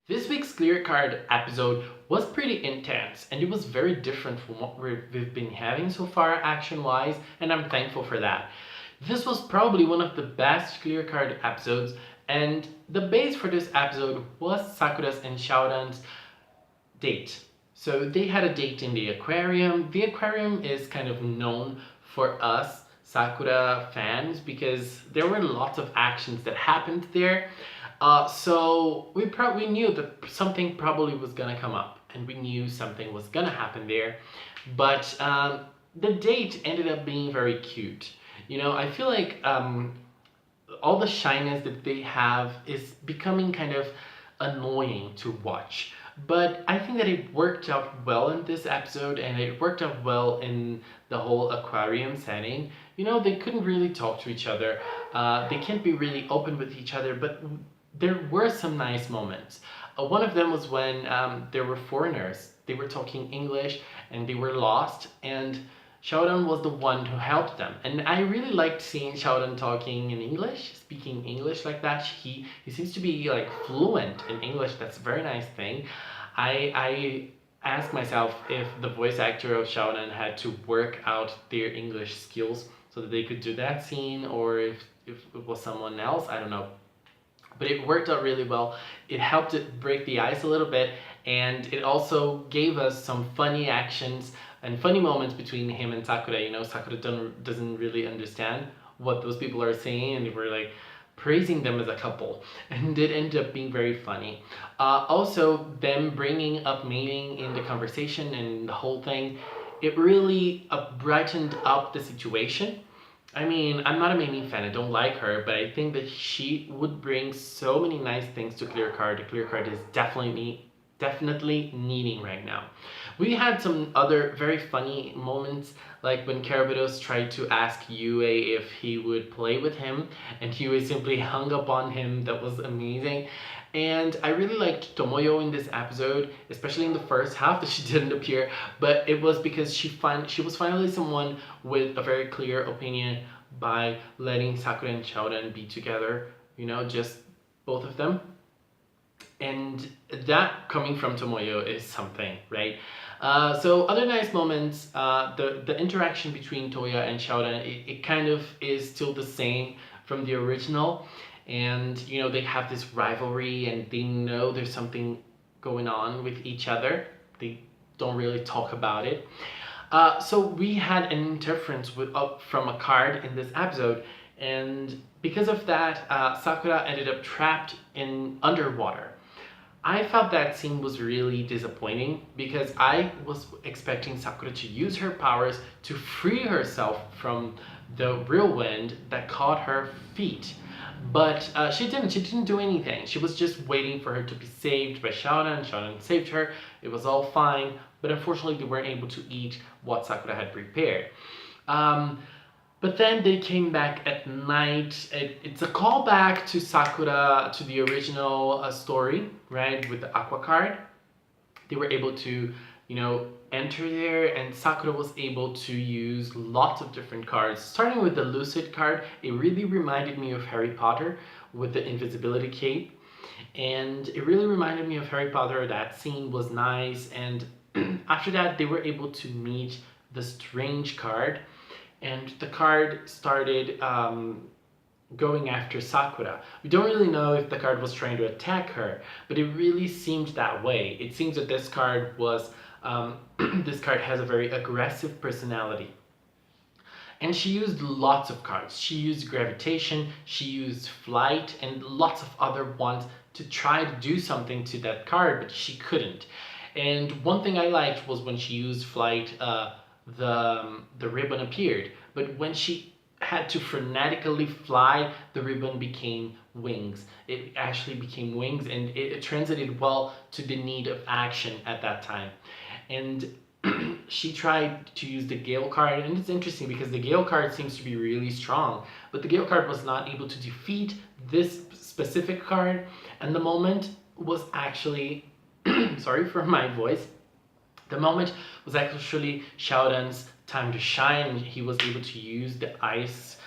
This week's Clear Card episode was pretty intense and it was very different from what we've been having so far action-wise, and I'm thankful for that. This was probably one of the best Clear Card episodes, and the base for this episode was Sakura's and Xiaodan's date. So they had a date in the aquarium. The aquarium is kind of known for us Sakura fans because there were lots of actions that happened there. So we knew that something probably was gonna come up, and we knew something was gonna happen there. But the date ended up being very cute. I feel like all the shyness that they have is becoming kind of annoying to watch. But I think that it worked out well in this episode, and it worked out well in the whole aquarium setting. They couldn't really talk to each other. They can't be really open with each other, but there were some nice moments. One of them was when there were foreigners. They were talking English and they were lost, and Xiaodan was the one who helped them. And I really liked seeing Xiaodan talking in English, speaking English like that. He seems to be like fluent in English. That's a very nice thing. I asked myself if the voice actor of Xiaodan had to work out their English skills so that they could do that scene, or if it was someone else. I don't know. But it worked out really well. It helped it break the ice a little bit, and it also gave us some funny actions and funny moments between him and Sakura. Sakura doesn't really understand what those people are saying, and they were like praising them as a couple, and it ended up being very funny. Also, them bringing up Mei in the conversation and the whole thing, it really brightened up the situation. I mean, I'm not a Mei fan, I don't like her, but I think that she would bring so many nice things to Clear Card. The Clear Card is definitely needing right now. We had some other very funny moments, like when Carabitos tried to ask Yue if he would play with him, and Yue simply hung up on him. That was amazing. And I really liked Tomoyo in this episode, especially in the first half that she didn't appear, but it was because she was finally someone with a very clear opinion by letting Sakura and Xiaodan be together, just both of them. And that coming from Tomoyo is something, right? So other nice moments, the interaction between Toya and Xiaodan, it kind of is still the same from the original. And they have this rivalry, and they know there's something going on with each other. They don't really talk about it. So we had an interference from a card in this episode, and because of that, Sakura ended up trapped in underwater. I felt that scene was really disappointing because I was expecting Sakura to use her powers to free herself from the whirlwind that caught her feet. But she didn't do anything. She was just waiting for her to be saved by Xiaodan. Xiaodan saved her. It was all fine. But unfortunately, they weren't able to eat what Sakura had prepared. But then they came back at night. It's a callback to Sakura, to the original story, right? With the Aqua card. They were able to, enter there, and Sakura was able to use lots of different cards. Starting with the Lucid card, it really reminded me of Harry Potter with the invisibility cape. And it really reminded me of Harry Potter. That scene was nice. And after that, they were able to meet the Strange card. And the card started going after Sakura. We don't really know if the card was trying to attack her, but it really seemed that way. It seems that this card was this card has a very aggressive personality. And she used lots of cards. She used gravitation, she used flight, and lots of other ones to try to do something to that card, but she couldn't. And one thing I liked was when she used flight, the ribbon appeared. But when she had to frenetically fly, the ribbon became wings. It actually became wings, and it translated well to the need of action at that time. And she tried to use the Gale card, and it's interesting because the Gale card seems to be really strong, but the Gale card was not able to defeat this specific card, and the moment was actually, sorry for my voice, the moment was actually Xiaodan's time to shine. He was able to use the ice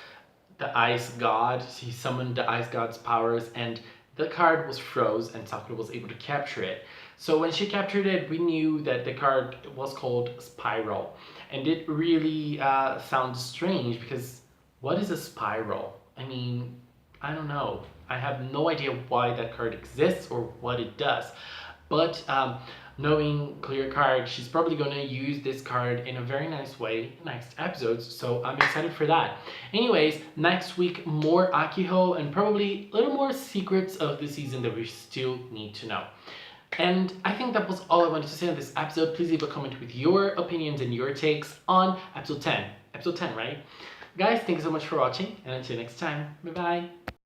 god. He summoned the ice god's powers, and the card was froze and Sakura was able to capture it. So when she captured it, we knew that the card was called Spiral. And it really sounds strange because what is a spiral? I mean, I don't know. I have no idea why that card exists or what it does. But knowing Clear Card, she's probably going to use this card in a very nice way next episodes, so I'm excited for that. Anyways, next week more Akiho and probably a little more secrets of the season that we still need to know. And I think that was all I wanted to say on this episode. Please leave a comment with your opinions and your takes on episode 10. Episode 10, right? Guys, thank you so much for watching, and until next time, bye bye.